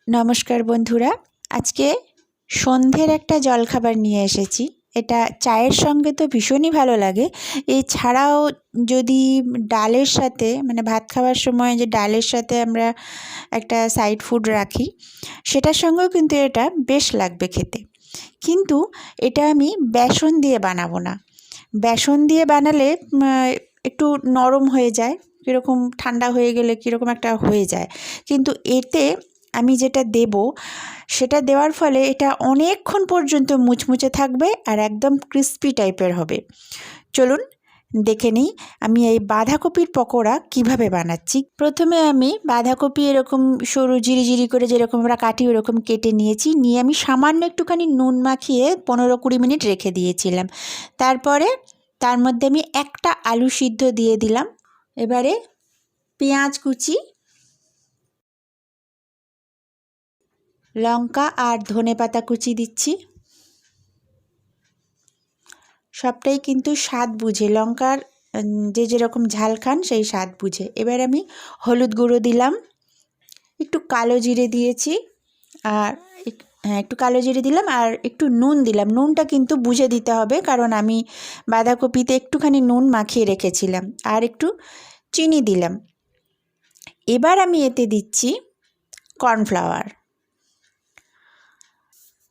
नमस्कार बंधुरा आज के सन्ध्येर एक जलखाबार निये एसेछि। এটা চায়ের সঙ্গে তো ভীষণই ভালো লাগে। এছাড়াও যদি ডালের সাথে মানে ভাত খাওয়ার সময় যে ডালের সাথে আমরা একটা সাইড ফুড রাখি সেটার সঙ্গেও কিন্তু এটা বেশ লাগবে খেতে। কিন্তু এটা আমি বেসন দিয়ে বানাবো না। বেসন দিয়ে বানালে একটু নরম হয়ে যায়, কীরকম ঠান্ডা হয়ে গেলে কীরকম একটা হয়ে যায়। কিন্তু এতে আমি যেটা দেব সেটা দেওয়ার ফলে এটা অনেকক্ষণ পর্যন্ত মুচমুচে থাকবে আর একদম ক্রিস্পি টাইপের হবে। চলুন দেখে নিই আমি এই বাঁধাকপির পকোড়া কিভাবে বানাচ্ছি। প্রথমে আমি বাঁধাকপি এরকম সরু ঝিরিঝিরি করে যেরকম আমরা কাটি ওরকম কেটে নিয়েছি। নিয়ে আমি সামান্য একটুখানি নুন মাখিয়ে 15-20 মিনিট রেখে দিয়েছিলাম। তারপরে তার মধ্যে আমি একটা আলু সিদ্ধ দিয়ে দিলাম। এবারে পেঁয়াজ কুচি, লঙ্কা আর ধনেপাতা কুচি দিচ্ছি। সবটাই কিন্তু স্বাদ বুঝে, লঙ্কার যে যেরকম ঝাল খান সেই স্বাদ বুঝে। এবার আমি হলুদ গুঁড়ো দিলাম, একটু কালো জিরে দিয়েছি আর একটু কালো জিরে দিলাম আর একটু নুন দিলাম। নুনটা কিন্তু বুঝে দিতে হবে, কারণ আমি বাঁধাকপিতে একটুখানি নুন মাখিয়ে রেখেছিলাম। আর একটু চিনি দিলাম। এবার আমি এতে দিচ্ছি কর্নফ্লাওয়ার।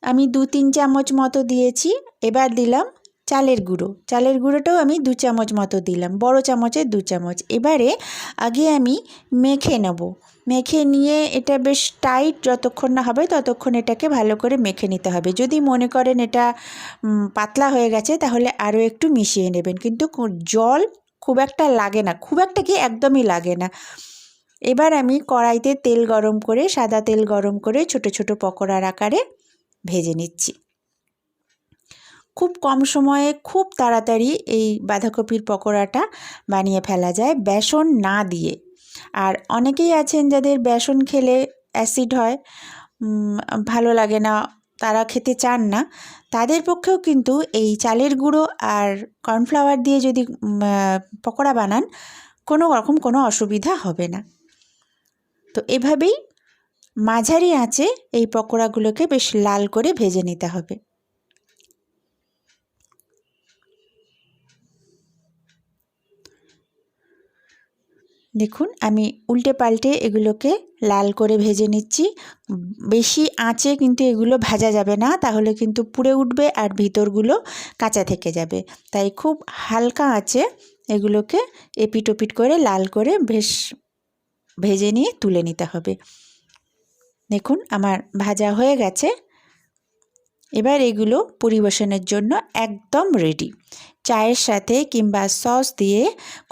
আমি 2-3 চামচ মতো দিয়েছি। এবার দিলাম চালের গুঁড়ো। চালের গুঁড়োটাও আমি 2 চামচ মতো দিলাম, বড় চামচে 2 চামচ। এবারে আগে আমি মেখে নেব। মেখে নিয়ে এটা বেশ টাইট যতক্ষণ না হবে ততক্ষণ এটাকে ভালো করে মেখে নিতে হবে। যদি মনে করেন এটা পাতলা হয়ে গেছে তাহলে আরও একটু মিশিয়ে নেবেন, কিন্তু জল খুব একটা লাগে না, খুব একটা কি একদমই লাগে না। এবার আমি কড়াইতে তেল গরম করে, সাদা তেল গরম করে ছোট ছোট পকোড়ার আকারে ভেজে নিচ্ছি। খুব কম সময়ে খুব তাড়াতাড়ি এই বাঁধাকপির পকোড়াটা বানিয়ে ফেলা যায় বেসন না দিয়ে। আর অনেকেই আছেন যাদের বেসন খেলে অ্যাসিড হয়, ভালো লাগে না, তারা খেতে চান না। তাদের পক্ষেও কিন্তু এই চালের গুঁড়ো আর কর্নফ্লাওয়ার দিয়ে যদি পকোড়া বানান কোনো রকম কোনো অসুবিধা হবে না। তো এভাবেই মাঝারি আঁচে এই পকোড়াগুলোকে বেশ লাল করে ভেজে নিতে হবে। দেখুন আমি উল্টে পাল্টে এগুলোকে লাল করে ভেজে নিচ্ছি। বেশি আঁচে কিন্তু এগুলো ভাজা যাবে না, তাহলে কিন্তু পুড়ে উঠবে আর ভিতরগুলো কাঁচা থেকে যাবে। তাই খুব হালকা আঁচে এগুলোকে এপিট ওপিট করে লাল করে বেশ ভেজে নিয়ে তুলে নিতে হবে। দেখুন আমার ভাজা হয়ে গেছে। এবার এগুলো পরিবেশনের জন্য একদম রেডি। চায়ের সাথে কিংবা সস দিয়ে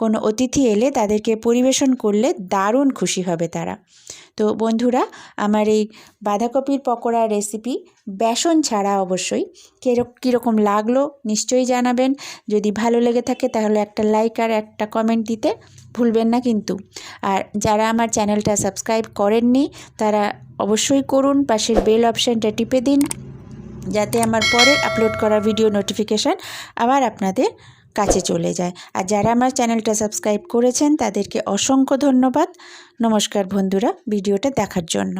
কোনো অতিথি এলে তাদেরকে পরিবেশন করলে দারুণ খুশি হবে তারা। তো বন্ধুরা, আমার এই বাঁধাকপির পকোড়ার রেসিপি বেসন ছাড়া অবশ্যই কীরকম লাগলো নিশ্চয়ই জানাবেন। যদি ভালো লেগে থাকে তাহলে একটা লাইক আর একটা কমেন্ট দিতে ভুলবেন না কিন্তু। আর যারা আমার চ্যানেলটা সাবস্ক্রাইব করেননি তারা অবশ্যই করুন। পাশের বেল অপশানটা টিপে দিন, যাতে আমার পরের আপলোড করা ভিডিও নোটিফিকেশান আবার আপনাদের কাছে চলে যায়। আর যারা আমার চ্যানেলটা সাবস্ক্রাইব করেছেন তাদেরকে অসংখ্য ধন্যবাদ। নমস্কার বন্ধুরা, ভিডিওটা দেখার জন্য।